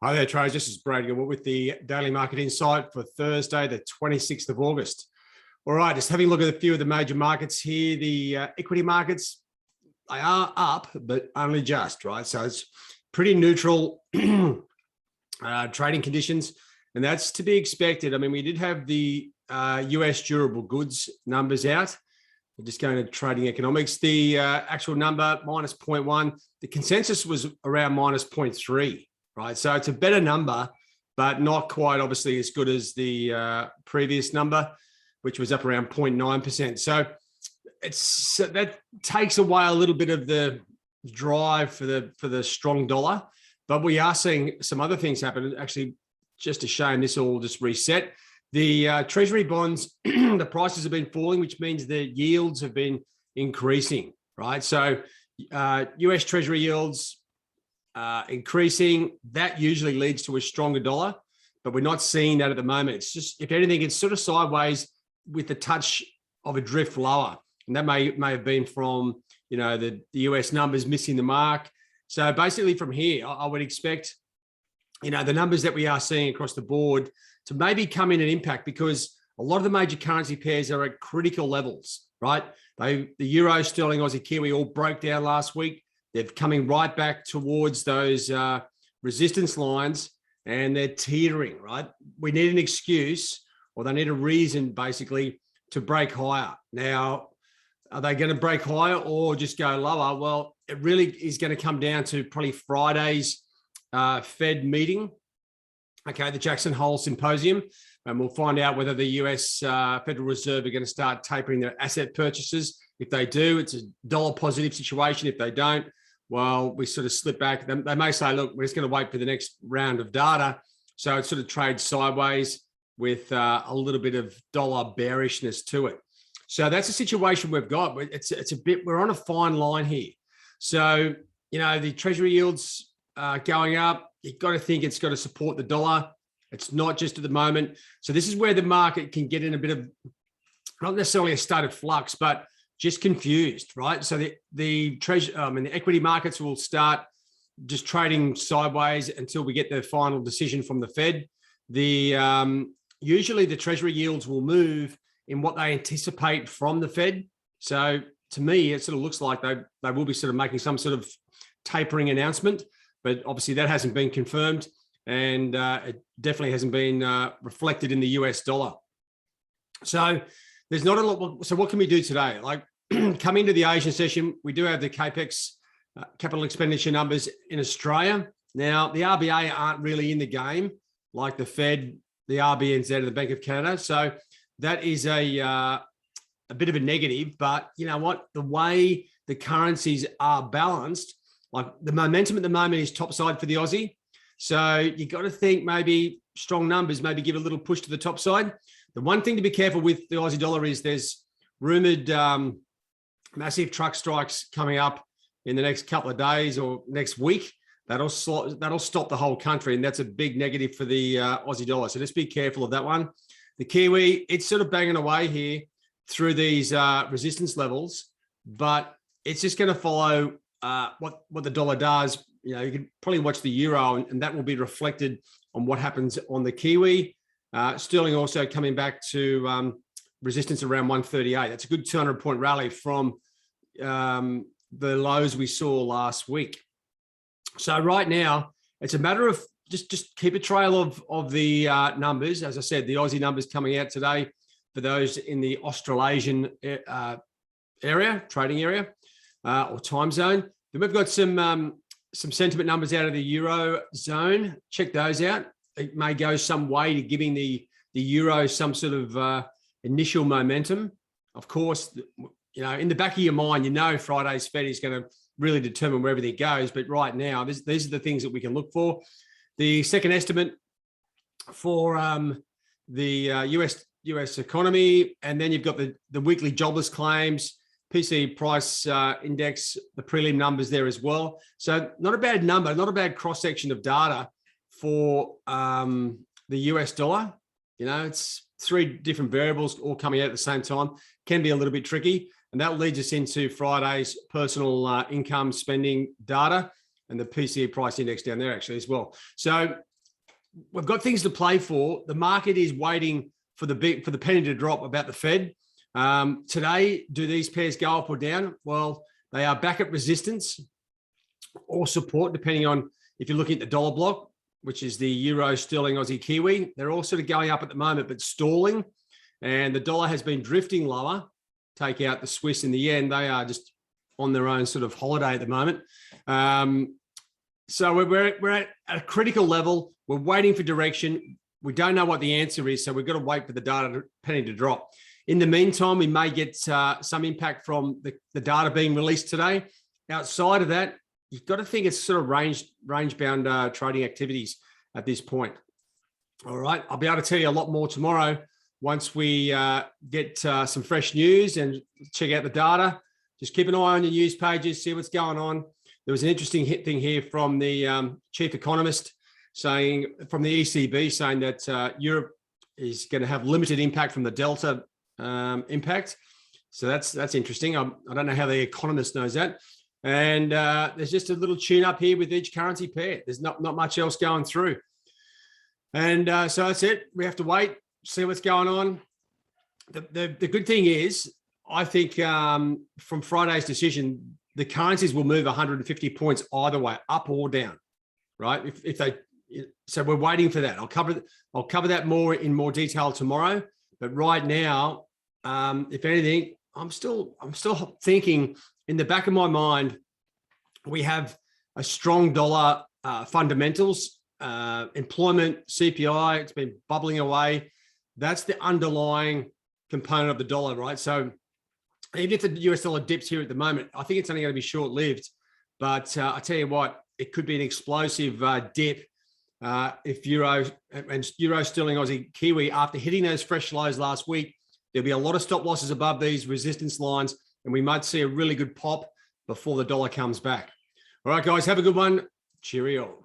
Hi there, traders. This is Brad Gilbert with the Daily Market Insight for Thursday, the 26th of August. All right, just having a look at a few of the major markets here. The equity markets, they are up, but only just, right? So it's pretty neutral trading conditions, and that's to be expected. I mean, we did have the US durable goods numbers out. We're just going to trading economics. The actual number, minus 0.1. The consensus was around minus 0.3. Right, so it's a better number, but not quite obviously as good as the previous number, which was up around 0.9%. So that takes away a little bit of the drive for the strong dollar, but we are seeing some other things happen. Actually, just a shame this all just reset. The Treasury bonds, the prices have been falling, which means the yields have been increasing. Right, so US Treasury yields. Increasing, that usually leads to a stronger dollar, but we're not seeing that at the moment. It's just, if anything, it's sort of sideways with the touch of a drift lower, and that may have been from the US numbers missing the mark. So basically, from here, I would expect the numbers that we are seeing across the board to maybe come in and impact, because a lot of the major currency pairs are at critical levels. Right, the euro, sterling, Aussie, Kiwi all broke down last week. They're coming right back towards those resistance lines, and they're teetering, right? We need an excuse, or they need a reason, basically, to break higher. Now, are they going to break higher or just go lower? Well, it really is going to come down to probably Friday's Fed meeting, okay, the Jackson Hole Symposium, and we'll find out whether the US Federal Reserve are going to start tapering their asset purchases. If they do, it's a dollar positive situation. If they don't, well, we sort of slip back. They may say, look, we're just going to wait for the next round of data. So it sort of trades sideways with a little bit of dollar bearishness to it. So that's the situation we've got. It's a bit, we're on a fine line here. So, the Treasury yields going up. You've got to think it's got to support the dollar. It's not just at the moment. So this is where the market can get in a bit of, not necessarily a state of flux, but just confused, right? So the equity markets will start just trading sideways until we get the final decision from the Fed. Usually the Treasury yields will move in what they anticipate from the Fed. So to me, it sort of looks like they will be sort of making some sort of tapering announcement, but obviously that hasn't been confirmed, and it definitely hasn't been reflected in the US dollar. So there's not a lot. So what can we do today? Like, coming to the Asian session, we do have the CAPEX capital expenditure numbers in Australia. Now, the RBA aren't really in the game like the Fed, the RBNZ, and the Bank of Canada. So that is a bit of a negative. But you know what? The way the currencies are balanced, like the momentum at the moment is topside for the Aussie. So you got to think maybe strong numbers, maybe give a little push to the top side. The one thing to be careful with the Aussie dollar is there's rumored massive truck strikes coming up in the next couple of days or next week. That'll stop the whole country, and that's a big negative for the Aussie dollar. So just be careful of that one. The Kiwi, it's sort of banging away here through these resistance levels, but it's just going to follow what the dollar does. You can probably watch the euro, and that will be reflected on what happens on the Kiwi. Sterling also coming back to resistance around 138. That's a good 200-point rally from the lows we saw last week. So right now, it's a matter of just keep a trail of the numbers. As I said, the Aussie numbers coming out today for those in the Australasian area, trading area or time zone. Then we've got some sentiment numbers out of the euro zone. Check those out. It may go some way to giving the euro some sort of initial momentum. Of course, in the back of your mind, Friday's Fed is going to really determine where everything goes. But right now, these are the things that we can look for. The second estimate for the US economy, and then you've got the weekly jobless claims, PCE price index, the prelim numbers there as well. So not a bad number, not a bad cross-section of data for the US dollar. It's three different variables all coming out at the same time. Can be a little bit tricky. And that leads us into Friday's personal income spending data and the PCE price index down there actually as well. So we've got things to play for. The market is waiting for the penny to drop about the Fed. Today, do these pairs go up or down? Well, they are back at resistance or support, depending on if you're looking at the dollar block, which is the Euro, Sterling, Aussie, Kiwi. They're all sort of going up at the moment, but stalling. And the dollar has been drifting lower. Take out the Swiss and the yen. They are just on their own sort of holiday at the moment. So we're at a critical level. We're waiting for direction. We don't know what the answer is, so we've got to wait for the penny to drop. In the meantime, we may get some impact from the data being released today. Outside of that, you've got to think it's sort of range-bound trading activities at this point. All right, I'll be able to tell you a lot more tomorrow once we get some fresh news and check out the data. Just keep an eye on your news pages, see what's going on. There was an interesting thing here from the chief economist saying, from the ECB, saying that Europe is going to have limited impact from the Delta impact. So that's interesting. I don't know how the economist knows that. And there's just a little tune up here with each currency pair. There's not much else going through. And so that's it. We have to wait, see what's going on. The good thing is, I think from Friday's decision, the currencies will move 150 points either way, up or down, right? So we're waiting for that. I'll cover that in more detail tomorrow. But right now, if anything, I'm still thinking in the back of my mind, we have a strong dollar fundamentals, employment, CPI. It's been bubbling away. That's the underlying component of the dollar, right? So even if the US dollar dips here at the moment, I think it's only going to be short-lived. But I tell you what, it could be an explosive dip if Euro, Sterling, Aussie, Kiwi, after hitting those fresh lows last week, there'll be a lot of stop losses above these resistance lines, and we might see a really good pop before the dollar comes back. All right, guys, have a good one. Cheerio.